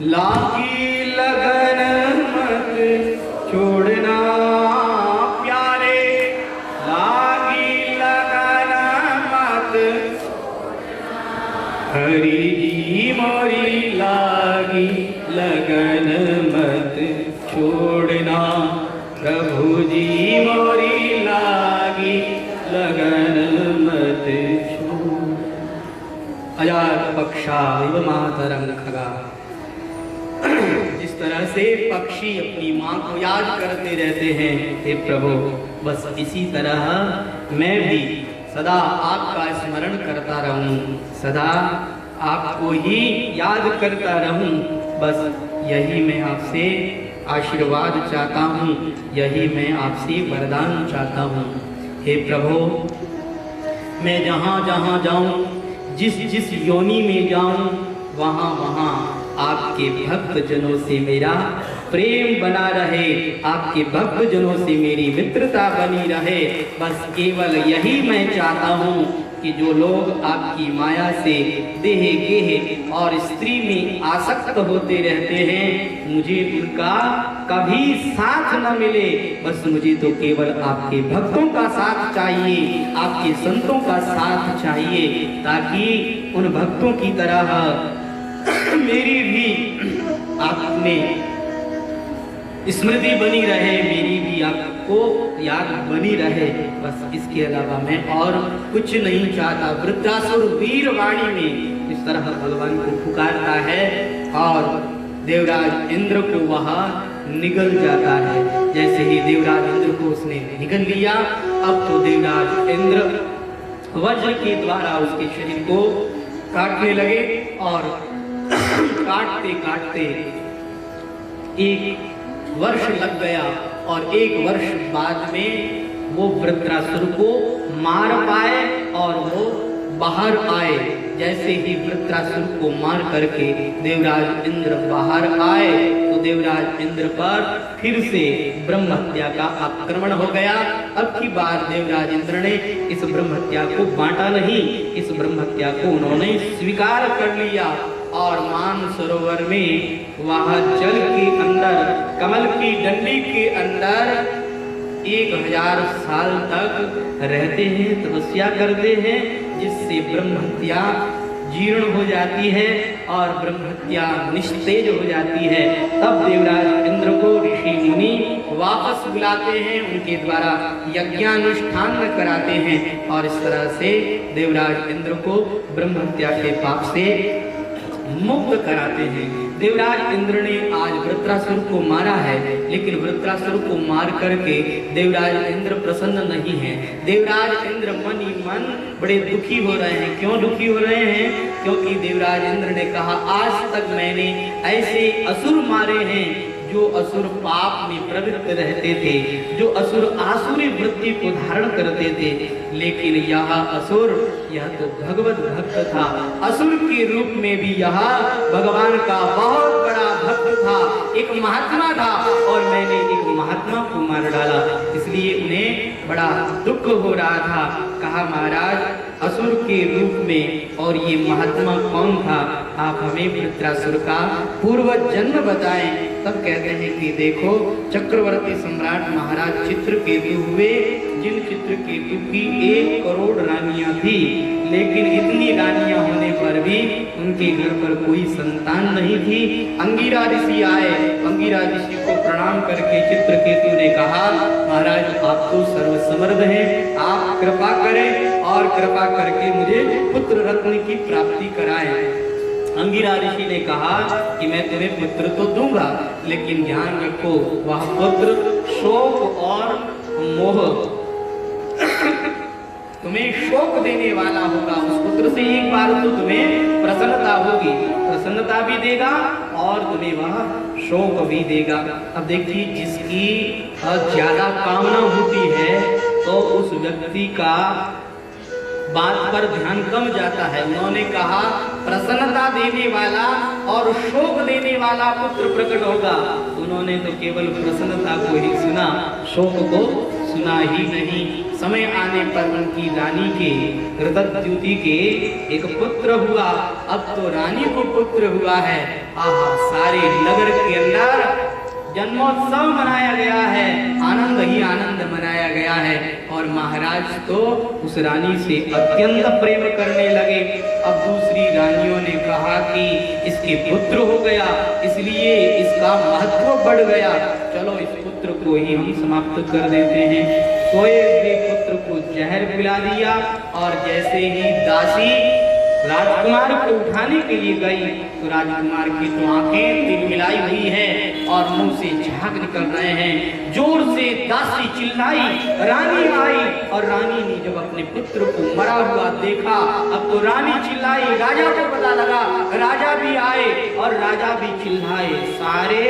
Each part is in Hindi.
लागी लगन मत छोड़ना प्यारे, लागी लगन मत हरि जी मोरी लागी लगन मत छोड़ना, प्रभु जी मोरी लागी लगन मत छोड़। अजात पक्षाय मातरं खगा। जिस तरह से पक्षी अपनी माँ को याद करते रहते हैं, हे प्रभु बस इसी तरह मैं भी सदा आपका स्मरण करता रहूं, सदा आपको ही याद करता रहूं। बस यही मैं आपसे आशीर्वाद चाहता हूँ, यही मैं आपसे वरदान चाहता हूँ। हे प्रभु मैं जहाँ जहाँ जाऊँ, जिस जिस योनि में जाऊँ, वहाँ वहाँ आपके भक्त जनों से मेरा प्रेम बना रहे, आपके भक्त जनों से मेरी मित्रता बनी रहे। बस केवल यही मैं चाहता हूँ कि जो लोग आपकी माया से देह गेह और स्त्री में आसक्त होते रहते हैं, मुझे उनका कभी साथ न मिले। बस मुझे तो केवल आपके भक्तों का साथ चाहिए, आपके संतों का साथ चाहिए, ताकि उन भक्तों की तरह मेरी भी आप में स्मृति बनी रहे, मेरी भी आपको याद बनी रहे। बस इसके अलावा मैं और कुछ नहीं चाहता। वृत्रासुर वीरवाणी में इस तरह भगवान को पुकारता है और देवराज इंद्र को वहां निगल जाता है। जैसे ही देवराज इंद्र को उसने निगल लिया, अब तो देवराज इंद्र वज्र के द्वारा उसके शरीर को काटने लगे और काटते काटते 1 वर्ष लग गया और 1 वर्ष बाद में वो वृत्रासुर को मार पाए और वो बाहर आए। जैसे ही वृत्रासुर को मार करके देवराज इंद्र बाहर आए, तो देवराज इंद्र पर फिर से ब्रह्म हत्या का आक्रमण हो गया। अब की बार देवराज इंद्र ने इस ब्रह्म हत्या को बांटा नहीं, इस ब्रह्म हत्या को उन्होंने स्वीकार कर लिया और मानसरोवर में वहां जल के अंदर कमल की डंडी के अंदर 1000 साल तक रहते हैं, तपस्या करते हैं, जिससे ब्रह्म हत्या जीर्ण हो जाती है और ब्रह्म हत्या निस्तेज हो जाती है। तब देवराज इंद्र को ऋषि मुनि वापस बुलाते हैं, उनके द्वारा यज्ञानुष्ठान कराते हैं और इस तरह से देवराज इंद्र को ब्रह्म हत्या के पाप से मुक्त कराते हैं। देवराज इंद्र ने आज वृत्रासुर को मारा है, लेकिन वृत्रासुर को मार करके देवराज इंद्र प्रसन्न नहीं है। देवराज इंद्र मन ही मन बड़े दुखी हो रहे हैं। क्यों दुखी हो रहे हैं? क्योंकि देवराज इंद्र ने कहा, आज तक मैंने ऐसे असुर मारे हैं जो असुर पाप में प्रवृत्त रहते थे, जो असुर आसुरी वृत्ति को धारण करते थे, लेकिन यह असुर, यह तो भगवत भक्त था। असुर के रूप में भी यह भगवान का बहुत बड़ा भक्त था, एक महात्मा था और मैंने एक महात्मा को मार डाला, इसलिए उन्हें बड़ा दुख हो रहा था। कहा, महाराज असुर के रूप में और ये महात्मा कौन था? आप हमें वृत्रासुर का पूर्व जन्म बताएं। तब कहते हैं कि देखो, चक्रवर्ती सम्राट महाराज चित्रकेतु हुए, जिन चित्रकेतु की 1 करोड़ रानियां थी, लेकिन इतनी रानियां होने पर भी उनके घर पर कोई संतान नहीं थी। अंगिरा ऋषि आए, अंगिरा ऋषि को प्रणाम करके चित्रकेतु ने कहा, महाराज आप तो सर्वसमर्थ हैं, आप कृपा करें और कृपा करके मुझे पुत्र रत्न की प्राप्ति कराएं। अंगिरा ऋषि ने कहा कि मैं तुम्हें पुत्र तो दूंगा, लेकिन ध्यान रखो वह पुत्र शोक और मोह तुम्हें शोक देने वाला होगा। उस पुत्र से एक बार तो तुम्हें प्रसन्नता होगी, प्रसन्नता भी देगा और तुम्हें वह शोक भी देगा। अब देखिए, जिसकी ज्यादा कामना होती है तो उस व्यक्ति का बात पर ध्यान कम जाता है। उन्होंने कहा प्रसन्नता देने वाला और शोक देने वाला पुत्र प्रकट होगा। उन्होंने तो केवल प्रसन्नता को ही सुना, शोक को सुना ही नहीं। समय आने पर उनकी रानी के हृदय के एक पुत्र हुआ। अब तो रानी को पुत्र हुआ है। आहा, सारे नगर के अंदर जन्मोत्सव मनाया गया है, आनंद ही आनंद मनाया गया है। और महाराज तो उस रानी से अत्यंत प्रेम करने लगे। अब दूसरी रानियों ने कहा कि इसके पुत्र हो गया, इसलिए इसका महत्व बढ़ गया, चलो इस पुत्र को ही हम समाप्त कर देते हैं। सोए हुए पुत्र को जहर पिला दिया और जैसे ही दासी राजकुमार को उठाने के लिए गई तो राजकुमार की तो आंखें तिलमिलाई हुई है और मुंह से झाग निकल रहे हैं। जोर से दासी चिल्लाई, रानी आई। और रानी ने जब अपने पुत्र को मरा हुआ देखा, अब तो रानी चिल्लाई, राजा को पता लगा, राजा भी आए और राजा भी चिल्लाए। सारे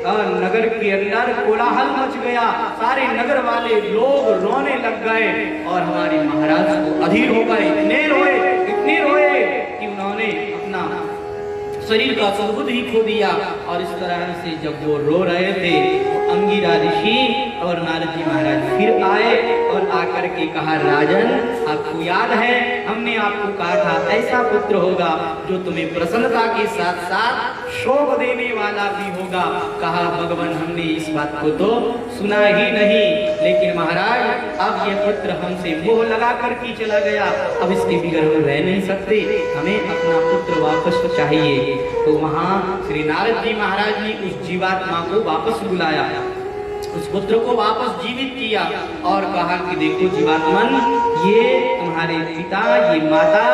नगर के अंदर कोलाहल मच गया, सारे नगर वाले लोग रोने लग गए और हमारे महाराज को अधीर हो गए। इतने रोए कि उन्होंने अपना शरीर का सुबुध ही खो दिया। और इस तरह से जब वो रो रहे थे तो अंगिरा ऋषि और नारद जी महाराज फिर आए और आकर के कहा, राजन आपको याद है हमने आपको कहा था ऐसा पुत्र होगा जो तुम्हें प्रसन्नता के साथ साथ शोक देने वाला भी होगा। कहा, भगवान हमने इस बात को तो सुना ही नहीं, लेकिन महाराज अब यह पुत्र हमसे मोह लगा करके चला गया, अब इसके बिगड़ हम रह नहीं सकते, हमें अपना पुत्र वापस चाहिए। तो वहां श्री नारद जी महाराज ने उस जीवात्मा को वापस बुलाया, उस पुत्र को वापस जीवित किया और कहा कि देखो जीवात्मन, ये तुम्हारे पिता, ये माता,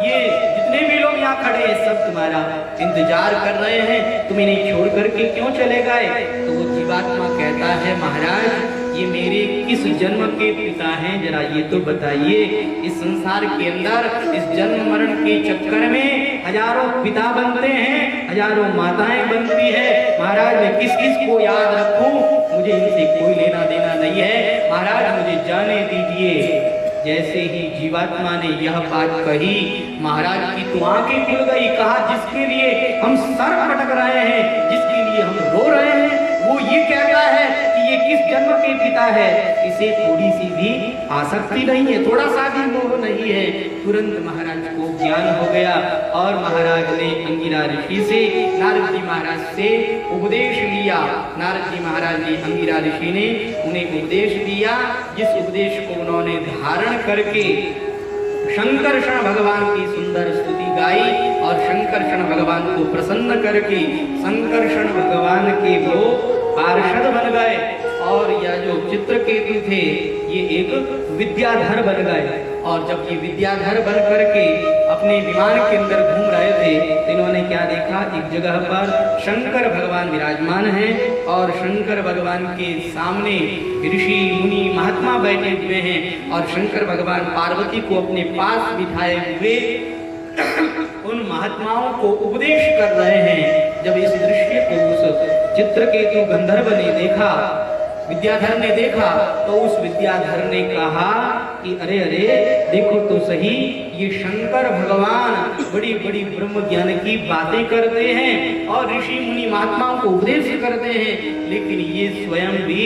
ये जितने भी लोग यहाँ खड़े हैं सब तुम्हारा इंतजार कर रहे हैं, तुम इन्हें छोड़ करके क्यों चले गए? तो वो जीवात्मा कहता है, महाराज ये मेरे किस जन्म के पिता हैं, जरा ये तो बताइए। इस संसार के अंदर इस जन्म मरण के चक्कर में हजारों पिता बनते हैं, हजारों माताएं बनती है, महाराज मैं किस किस को याद रखूं, मुझे इनसे कोई लेना देना नहीं है, महाराज मुझे जाने दीजिए। जैसे ही जीवात्मा ने यह बात कही, महाराज की तो आंखें खुल गई। कहा, जिसके लिए हम सर पटक रहे हैं, जिसके लिए हम रो रहे हैं, वो ये कहता है कि ये किस जन्म के पिता है, इसे थोड़ी सी भी आसक्ति नहीं है, थोड़ा सा भी मोह नहीं है। तुरंत महाराज को ज्ञान हो गया और महाराज ने अंगिरा ऋषि से, नारद जी महाराज से उपदेश लिया। नारद जी महाराज ने, अंगिरा ऋषि ने उन्हें उपदेश दिया, जिस उपदेश को उन्होंने धारण करके शंकरषण भगवान की सुंदर स्तुति गाई और शंकरषण भगवान को प्रसन्न करके शंकरषण भगवान के वो पार्षद बन गए। और यह जो चित्रकेतु थे ये एक विद्याधर बन गए। और जब ये विद्याधर बन करके अपने विमान के अंदर घूम रहे थे तो इन्होंने क्या देखा, एक जगह पर शंकर भगवान विराजमान हैं और शंकर भगवान के सामने ऋषि मुनि महात्मा बैठे हुए हैं और शंकर भगवान पार्वती को अपने पास बिठाए हुए उन महात्माओं को उपदेश कर रहे हैं। जब इस दृश्य को उस चित्रकेतु गंधर्व ने देखा, विद्याधर ने देखा, तो उस विद्याधर ने कहा कि अरे अरे देखो तो सही, ये शंकर भगवान बड़ी बड़ी ब्रह्म ज्ञान की बातें करते हैं और ऋषि मुनि महात्माओं को उपदेश करते हैं, लेकिन ये स्वयं भी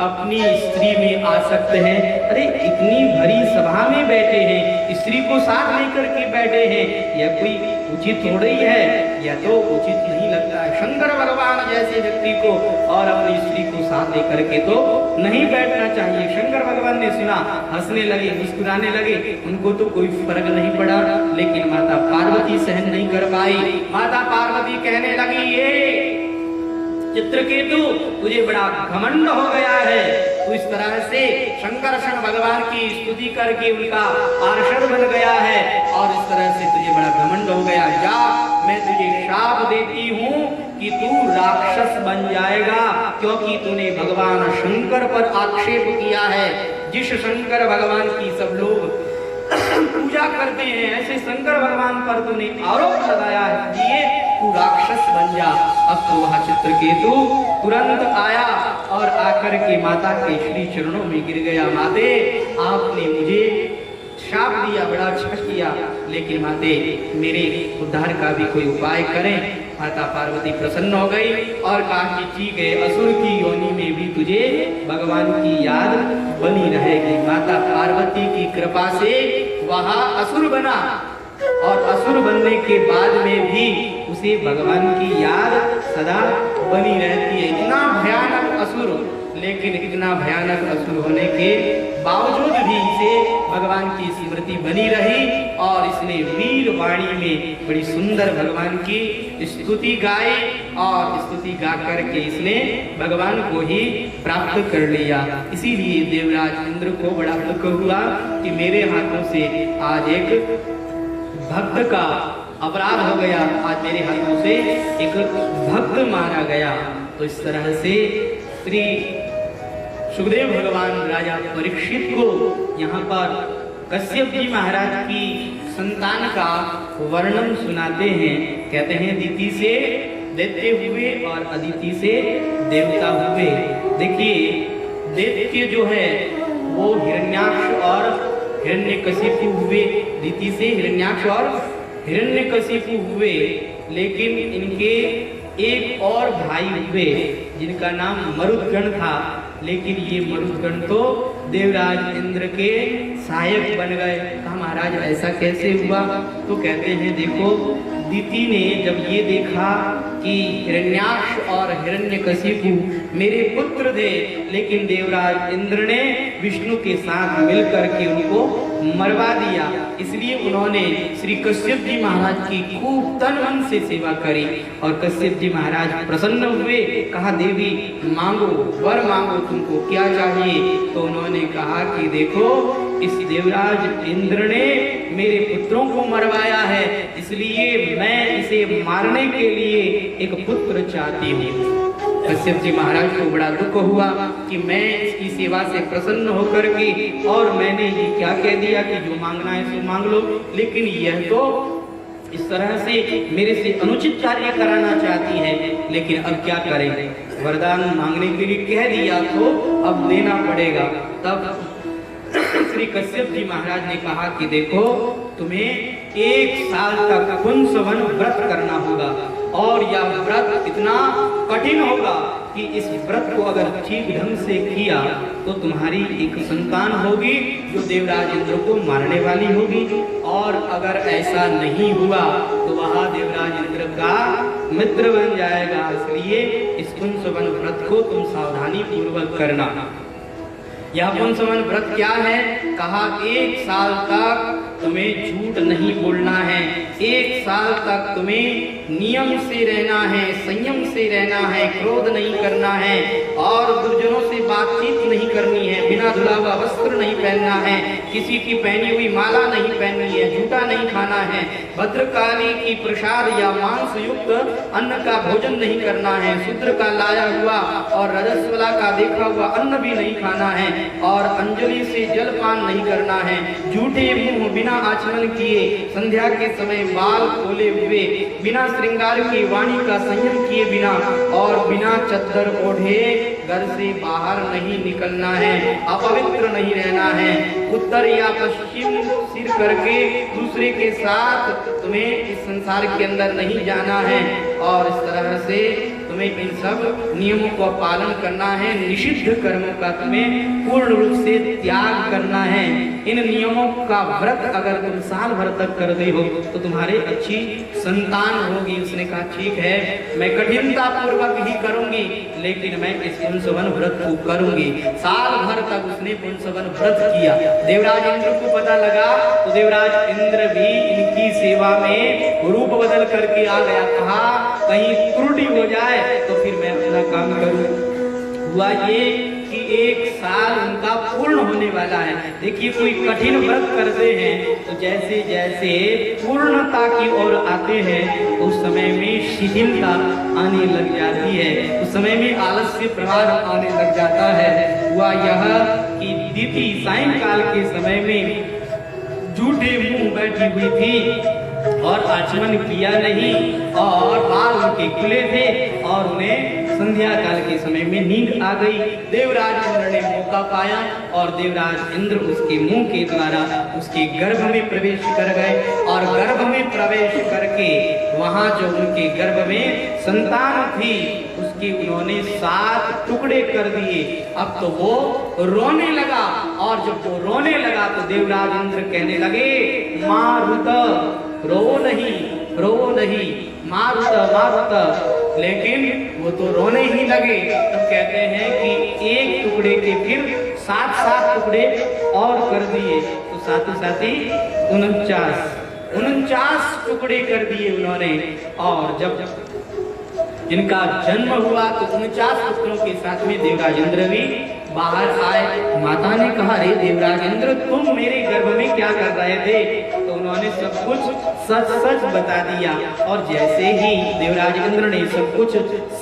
अपनी स्त्री में आसक्त हैं। अरे इतनी भरी सभा में बैठे हैं, स्त्री को साथ लेकर के बैठे हैं, यह कोई उचित हो रही है, यह तो उचित नहीं लगता है। शंकर भगवान जैसे व्यक्ति को और अपनी स्त्री को साथ लेकर के तो नहीं बैठना चाहिए। शंकर भगवान ने सुना, हंसने लगे, मुस्कुराने लगे, उनको तो कोई फर्क नहीं पड़ा, लेकिन माता पार्वती सहन नहीं कर पाई। माता पार्वती कहने लगी, ये चित्रकेतु तुझे बड़ा घमंड हो गया है, तू इस तरह से शंकरषण भगवान की स्तुति करके उनका पार्षद बन गया है और इस तरह से तुझे बड़ा घमंड हो गया। जा, मैं तुझे श्राप देती हूँ कि तू राक्षस बन जाएगा, क्योंकि तूने भगवान शंकर पर आक्षेप किया है। जिस शंकर भगवान की सब लोग पूजा करते हैं, ऐसे शंकर भगवान पर तूने आरोप लगाया है, ये तू राक्षस बन जा। अब तो वह चित्रकेतु तुरंत आया और आकर के माता के श्री चरणों में गिर गया। माते, आपने मुझे श्राप दिया, बड़ा अच्छा किया, लेकिन माते मेरे उद्धार का भी कोई उपाय करें। माता पार्वती प्रसन्न हो गई और कहा कि ठीक है, असुर की योनि में भी तुझे भगवान की याद बनी रहेगी। माता पार्वती की कृपा से वह असुर बना और असुर बनने के बाद में भी उसे भगवान की याद सदा बनी रहती है। इतना भयानक असुर, लेकिन इतना भयानक असुर होने के बावजूद भी इसे भगवान की स्मृति बनी रही और इसने वीर वाणी में बड़ी सुंदर भगवान की स्तुति गाई और स्तुति गा करके इसने भगवान को ही प्राप्त कर लिया। इसीलिए देवराज इंद्र को बड़ा दुख हुआ कि मेरे हाथों से आज एक भक्त का अपराध हो गया, आज मेरे हाथों से एक भक्त मारा गया। तो इस तरह से श्री सुखदेव भगवान राजा परीक्षित को यहाँ पर कश्यप जी महाराज की संतान का वर्णन सुनाते हैं। कहते हैं दिति से दैत्य हुए और अदिति से देवता हुए। देखिए, दैत्य जो है वो हिरण्याक्ष और हिरण्यकशिपु हुए, दिति से हिरण्याक्ष और हिरण्यकशिपु हुए। लेकिन इनके एक और भाई हुए जिनका नाम मरुद्गण था, लेकिन ये मरुद्गण तो देवराज इंद्र के सहायक बन गए। कहा महाराज ऐसा कैसे हुआ? तो कहते हैं देखो, दिति ने जब ये देखा कि हिरण्याक्ष और हिरण्यकशिपु मेरे पुत्र थे, लेकिन देवराज इंद्र ने विष्णु के साथ मिलकर के उनको मरवा दिया, इसलिए उन्होंने श्री कश्यप जी महाराज की खूब तन मन से सेवा करी और कश्यप जी महाराज प्रसन्न हुए। कहा देवी मांगो, वर मांगो, तुमको क्या चाहिए? तो उन्होंने कहा कि देखो, इस देवराज इंद्र ने मेरे पुत्रों को मरवाया है, इसलिए मैं इसे मारने के लिए एक पुत्र चाहती हूँ। कश्यप जी महाराज को बड़ा दुख हुआ कि मैं इसकी सेवा से प्रसन्न होकर के, और मैंने ये क्या कह दिया कि जो मांगना है सो मांग लो, लेकिन यह तो इस तरह से मेरे से अनुचित कार्य कराना चाहती है, लेकिन अब क्या करें? वरदान मांगने के लिए कह दिया तो अब देना पड़ेगा। तब श्री कश्यप जी महाराज ने कहा कि देखो, तुम्हें 1 साल तक पुंसवन व्रत करना होगा और यह व्रत इतना कठिन होगा कि इस व्रत को अगर ठीक ढंग से किया तो तुम्हारी एक संतान होगी जो देवराज इंद्र को मारने वाली होगी, और अगर ऐसा नहीं हुआ तो वह देवराज इंद्र का मित्र बन जाएगा। इसलिए इस पुंसवन व्रत को तुम सावधानी पूर्वक करना। यह पुंसवन व्रत क्या है? कहा 1 साल तक तुम्हें झूठ नहीं बोलना है, 1 साल तक तुम्हें नियम से रहना है, संयम से रहना है, क्रोध नहीं करना है और दुर्जनों से बातचीत नहीं करनी है, बिना धुला हुआ वस्त्र नहीं पहनना है, किसी की पहनी हुई माला नहीं पहननी है, झूठा नहीं खाना है, भद्रकाली की प्रसाद या मांस युक्त अन्न का भोजन नहीं करना है, शूद्र का लाया हुआ और रजस्वला का देखा हुआ अन्न भी नहीं खाना है और अंजलि से जलपान नहीं करना है, झूठे मुंह बिना आचमन किए, संध्या के समय बाल खोले हुए, बिना श्रृंगार की वाणी का संयम किए बिना और बिना चद्दर ओढ़े घर से बाहर नहीं निकलना है, अपवित्र नहीं रहना है, उत्तर या पश्चिम सिर करके दूसरे के साथ तुम्हें इस संसार के अंदर नहीं जाना है और इस तरह से तुम्हें इन सब नियमों का पालन करना है। निषिद्ध कर्मों का तुम्हें पूर्ण रूप से त्याग करना है। इन नियमों का व्रत अगर तुम साल भर तक कर दे हो तो तुम्हारे अच्छी संतान होगी। उसने कहा ठीक है, मैं कठिनता पूर्वक ही करूंगी, लेकिन मैं इस पुंसवन व्रत को करूंगी। साल भर तक उसने पुंसवन व्रत किया। देवराज इंद्र को पता लगा तो देवराज इंद्र भी इनकी सेवा में रूप बदल करके आ गया। कहा कहीं त्रुटि हो जाए तो फिर मैं अपना काम करूं। हुआ ये कि 1 साल उनका पूर्ण होने वाला है। देखिए, कोई कठिन व्रत करते हैं तो जैसे जैसे पूर्णता की ओर आते हैं उस समय में शिथिलता आने लग जाती है, उस समय में आलस्य प्रभाव आने लग जाता है। हुआ यह कि दिति सायंकाल के समय में झूठे मुंह बैठी हुई थी और आचमन किया नहीं और बाल उनके खुले थे और उन्हें संध्या काल के समय में नींद आ गई। देवराज इंद्र ने मौका पाया और देवराज इंद्र उसके मुंह के द्वारा उसके गर्भ में प्रवेश कर गए और गर्भ में प्रवेश करके वहां जो उनके गर्भ में संतान थी उसके उन्होंने 7 टुकड़े कर दिए। अब तो वो रोने लगा और जब वो रोने लगा तो देवराज इंद्र कहने लगे, मारुत रो नहीं मारुत मारुत, लेकिन वो तो रोने ही लगे। तब कहते हैं कि एक टुकड़े के फिर 7 टुकड़े और कर दिए, तो साथी 49 टुकड़े कर दिए उन्होंने। और जब इनका जन्म हुआ तो 49 पुत्रों के साथ में देवराज इंद्र भी बाहर आए। माता ने कहा, अरे देवराज इंद्र तुम मेरे गर्भ में क्या कर रहे थे? तो उन्होंने सब कुछ सच बता दिया। और जैसे ही देवराज इंद्र ने सब कुछ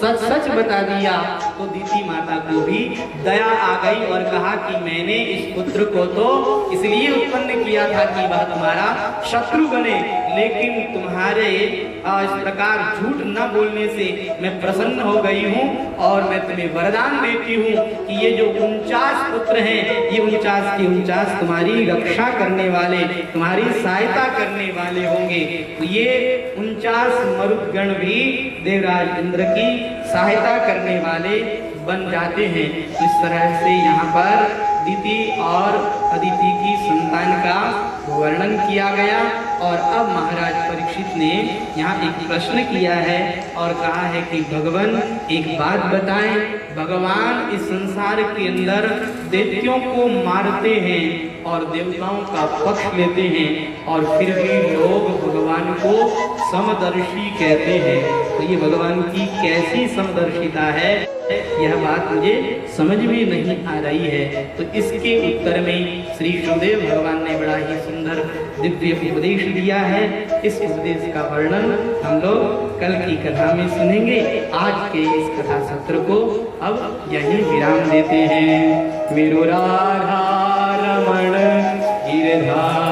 सच बता दिया तो दीति माता को भी दया आ गई और कहा कि मैंने इस पुत्र को तो इसलिए उत्पन्न किया था कि वह तुम्हारा शत्रु बने, लेकिन तुम्हारे इस प्रकार झूठ न बोलने से मैं प्रसन्न हो गई हूँ और मैं तुम्हें वरदान देती हूँ कि ये जो 49 पुत्र हैं, ये 49 के 49 तुम्हारी रक्षा करने वाले, तुम्हारी सहायता करने वाले होंगे। तो ये 49 मरुदगण भी देवराज इंद्र की सहायता करने वाले बन जाते हैं। इस तरह से यहाँ पर दिति और अदिति की संतान का वर्णन किया गया। और अब महाराज परीक्षित ने यहाँ एक प्रश्न किया है और कहा है कि भगवान एक बात बताएं, भगवान इस संसार के अंदर दैत्यों को मारते हैं और देवताओं का पक्ष लेते हैं और फिर भी लोग भगवान को समदर्शी कहते हैं। तो ये भगवान की कैसी समदर्शिता है, यह बात मुझे समझ में नहीं आ रही है। तो इसके उत्तर में श्री शुकदेव भगवान ने बड़ा ही सुंदर दिव्य उपदेश दिया है। इस उपदेश का वर्णन हम लोग कल की कथा में सुनेंगे। आज के इस कथा सत्र को अब यहीं विराम देते हैं। मेरु राधा रमण गिरधारी